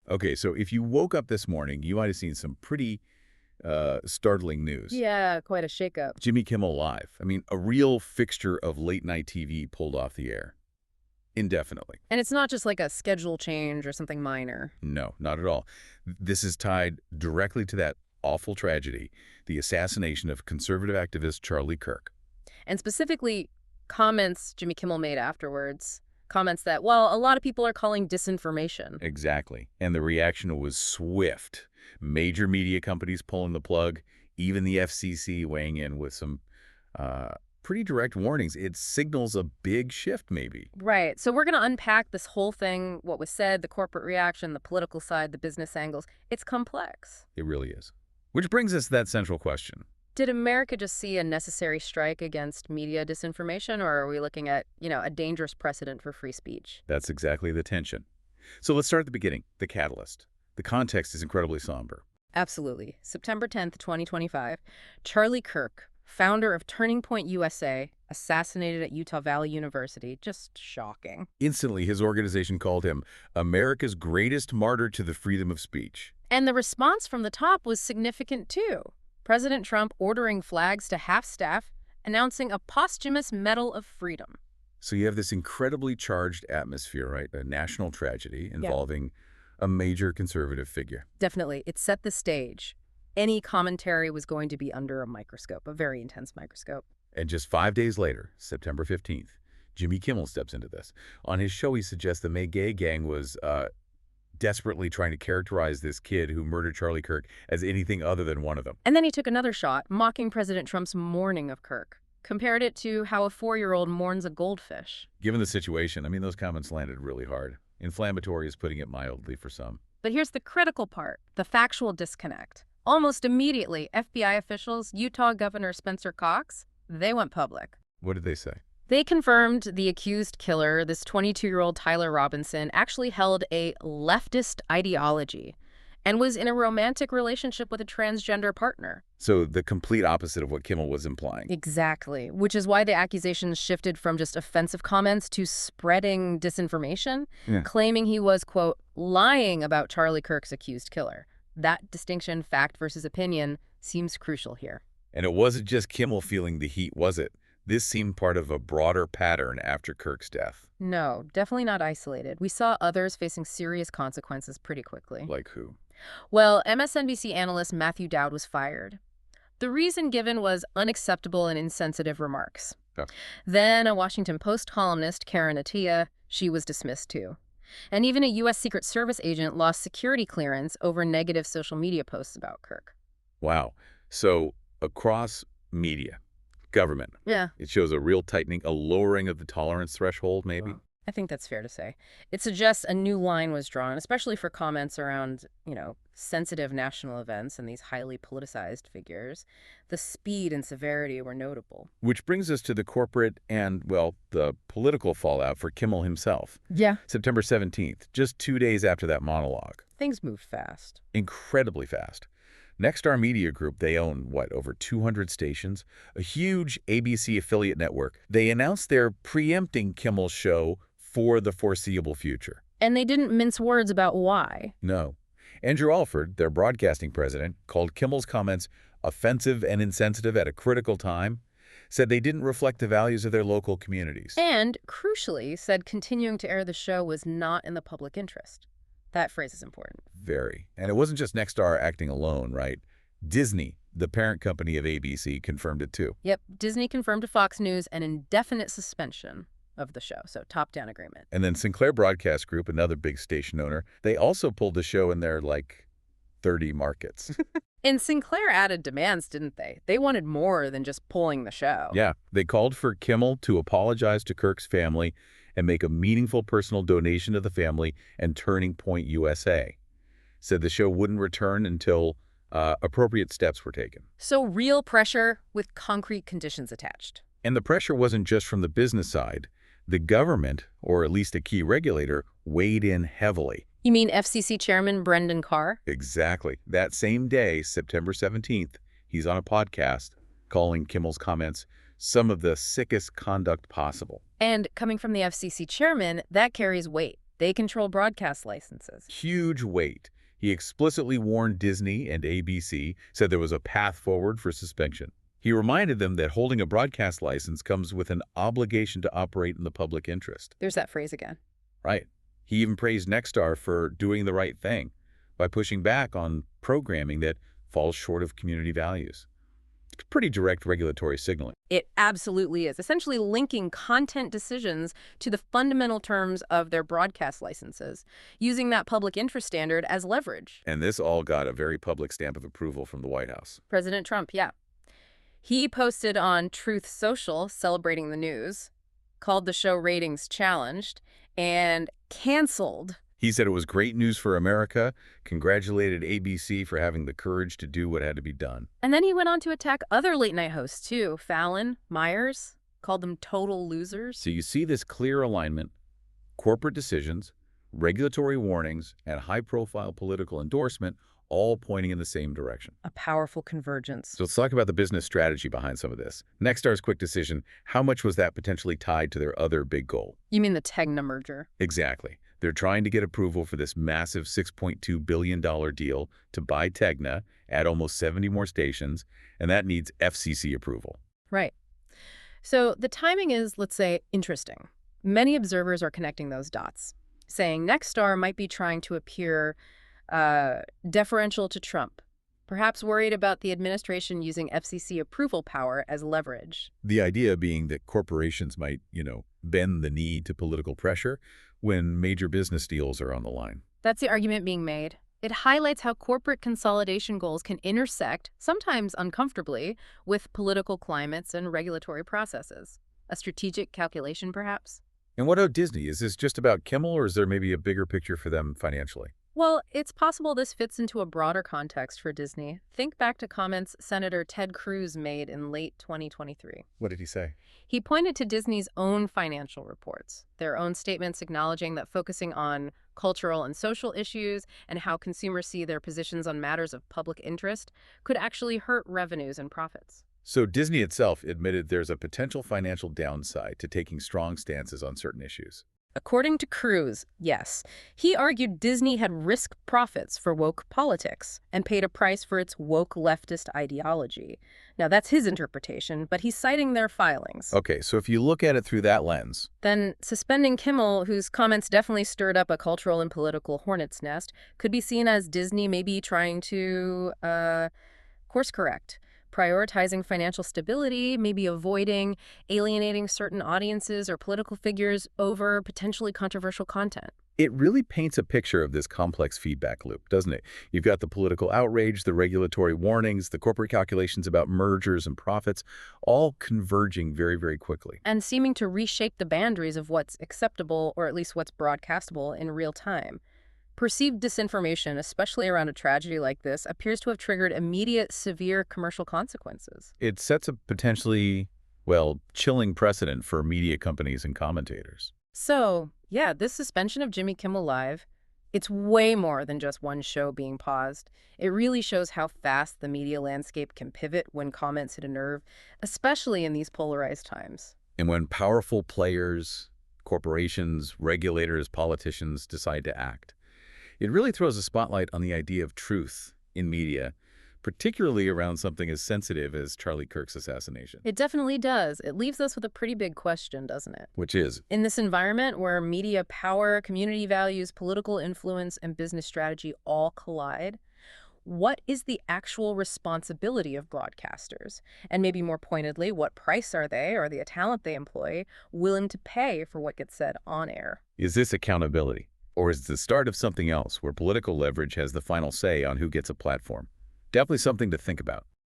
Okay, so if you woke up this morning, you might have seen some pretty startling news. Yeah, quite a shakeup. Jimmy Kimmel Live. I mean, a real fixture of late-night TV pulled off the air. Indefinitely. And it's not just like a schedule change or something minor. No, not at all. This is tied directly to that awful tragedy, the assassination of conservative activist Charlie Kirk. And specifically, comments Jimmy Kimmel made afterwards. Comments that, well, a lot of people are calling disinformation. Exactly. And the reaction was swift. Major media companies pulling the plug, even the FCC weighing in with some pretty direct warnings. It signals a big shift, maybe. Right. So we're going to unpack this whole thing, what was said, the corporate reaction, the political side, the business angles. It's complex. It really is. Which brings us to that central question. Did America just see a necessary strike against media disinformation, or are we looking at, a dangerous precedent for free speech? That's exactly the tension. So let's start at the beginning, the catalyst. The context is incredibly somber. Absolutely. September 10th, 2025, Charlie Kirk, founder of Turning Point USA, assassinated at Utah Valley University. Just shocking. Instantly, his organization called him America's greatest martyr to the freedom of speech. And the response from the top was significant, too. President Trump ordering flags to half staff, announcing a posthumous Medal of Freedom. So you have this incredibly charged atmosphere, right? A national tragedy involving a major conservative figure. Definitely. It set the stage. Any commentary was going to be under a microscope, a very intense microscope. And just 5 days later, September 15th, Jimmy Kimmel steps into this. On his show, he suggests the May Gay gang was desperately trying to characterize this kid who murdered Charlie Kirk as anything other than one of them. And then he took another shot, mocking President Trump's mourning of Kirk. Compared it to how a 4-year-old mourns a goldfish. Given the situation, I mean, those comments landed really hard. Inflammatory is putting it mildly for some. But here's the critical part, the factual disconnect. Almost immediately, FBI officials, Utah Governor Spencer Cox, they went public. What did they say? They confirmed the accused killer, this 22-year-old Tyler Robinson, actually held a leftist ideology and was in a romantic relationship with a transgender partner. So the complete opposite of what Kimmel was implying. Exactly, which is why the accusations shifted from just offensive comments to spreading disinformation, claiming he was, quote, lying about Charlie Kirk's accused killer. That distinction, fact versus opinion, seems crucial here. And it wasn't just Kimmel feeling the heat, was it? This seemed part of a broader pattern after Kirk's death. No, definitely not isolated. We saw others facing serious consequences pretty quickly. Like who? Well, MSNBC analyst Matthew Dowd was fired. The reason given was unacceptable and insensitive remarks. Oh. Then a Washington Post columnist, Karen Attiah, she was dismissed too. And even a U.S. Secret Service agent lost security clearance over negative social media posts about Kirk. Wow. So across media, government, it shows a real tightening, a lowering of the tolerance threshold, maybe? I think that's fair to say. It suggests a new line was drawn, especially for comments around, sensitive national events and these highly politicized figures. The speed and severity were notable. Which brings us to the corporate and, well, the political fallout for Kimmel himself. Yeah. September 17th, just 2 days after that monologue. Things moved fast. Incredibly fast. Nexstar Media Group, they own, over 200 stations, a huge ABC affiliate network. They announced they're preempting Kimmel's show for the foreseeable future. And they didn't mince words about why. No. Andrew Alford, their broadcasting president, called Kimmel's comments offensive and insensitive at a critical time, said they didn't reflect the values of their local communities. And, crucially, said continuing to air the show was not in the public interest. That phrase is important. Very. And it wasn't just Nexstar acting alone, right? Disney, the parent company of ABC, confirmed it too. Yep. Disney confirmed to Fox News an indefinite suspension of the show, so top-down agreement. And then Sinclair Broadcast Group, another big station owner, they also pulled the show in their, 30 markets. And Sinclair added demands, didn't they? They wanted more than just pulling the show. Yeah. They called for Kimmel to apologize to Kirk's family and make a meaningful personal donation to the family and Turning Point USA. Said the show wouldn't return until appropriate steps were taken. So real pressure with concrete conditions attached. And the pressure wasn't just from the business side. The government, or at least a key regulator, weighed in heavily. You mean FCC Chairman Brendan Carr? Exactly. That same day, September 17th, he's on a podcast calling Kimmel's comments some of the sickest conduct possible. And coming from the FCC chairman, that carries weight. They control broadcast licenses. Huge weight. He explicitly warned Disney and ABC, said there was a path forward for suspension. He reminded them that holding a broadcast license comes with an obligation to operate in the public interest. There's that phrase again. Right. He even praised Nexstar for doing the right thing by pushing back on programming that falls short of community values. It's pretty direct regulatory signaling. It absolutely is, essentially linking content decisions to the fundamental terms of their broadcast licenses, using that public interest standard as leverage. And this all got a very public stamp of approval from the White House. President Trump, yeah. He posted on Truth Social, celebrating the news, called the show ratings challenged, and canceled. He said it was great news for America, congratulated ABC for having the courage to do what had to be done. And then he went on to attack other late-night hosts, too. Fallon, Myers, called them total losers. So you see this clear alignment: corporate decisions, regulatory warnings, and high-profile political endorsement all pointing in the same direction. A powerful convergence. So let's talk about the business strategy behind some of this. Nexstar's quick decision, how much was that potentially tied to their other big goal? You mean the Tegna merger? Exactly. They're trying to get approval for this massive $6.2 billion deal to buy Tegna, add almost 70 more stations, and that needs FCC approval. Right. So the timing is, let's say, interesting. Many observers are connecting those dots, saying Nexstar might be trying to appear deferential to Trump, perhaps worried about the administration using FCC approval power as leverage. The idea being that corporations might, bend the knee to political pressure when major business deals are on the line. That's the argument being made. It highlights how corporate consolidation goals can intersect, sometimes uncomfortably, with political climates and regulatory processes. A strategic calculation, perhaps? And what about Disney? Is this just about Kimmel, or is there maybe a bigger picture for them financially? Well, it's possible this fits into a broader context for Disney. Think back to comments Senator Ted Cruz made in late 2023. What did he say? He pointed to Disney's own financial reports, their own statements acknowledging that focusing on cultural and social issues and how consumers see their positions on matters of public interest could actually hurt revenues and profits. So Disney itself admitted there's a potential financial downside to taking strong stances on certain issues. According to Cruz, yes. He argued Disney had risked profits for woke politics and paid a price for its woke leftist ideology. Now, that's his interpretation, but he's citing their filings. Okay, so if you look at it through that lens, then suspending Kimmel, whose comments definitely stirred up a cultural and political hornet's nest, could be seen as Disney maybe trying to course correct. Prioritizing financial stability, maybe avoiding alienating certain audiences or political figures over potentially controversial content. it really paints a picture of this complex feedback loop, doesn't it? You've got the political outrage, the regulatory warnings, the corporate calculations about mergers and profits, all converging very, very quickly. And seeming to reshape the boundaries of what's acceptable, or at least what's broadcastable in real time. Perceived disinformation, especially around a tragedy like this, appears to have triggered immediate, severe commercial consequences. It sets a potentially, well, chilling precedent for media companies and commentators. So, yeah, this suspension of Jimmy Kimmel Live, it's way more than just one show being paused. It really shows how fast the media landscape can pivot when comments hit a nerve, especially in these polarized times. And when powerful players, corporations, regulators, politicians decide to act, it really throws a spotlight on the idea of truth in media, particularly around something as sensitive as Charlie Kirk's assassination. It definitely does. It leaves us with a pretty big question, doesn't it? Which is? In this environment where media power, community values, political influence, and business strategy all collide, what is the actual responsibility of broadcasters? And maybe more pointedly, what price are they, or the talent they employ, willing to pay for what gets said on air? Is this accountability? Or is it the start of something else where political leverage has the final say on who gets a platform? Definitely something to think about.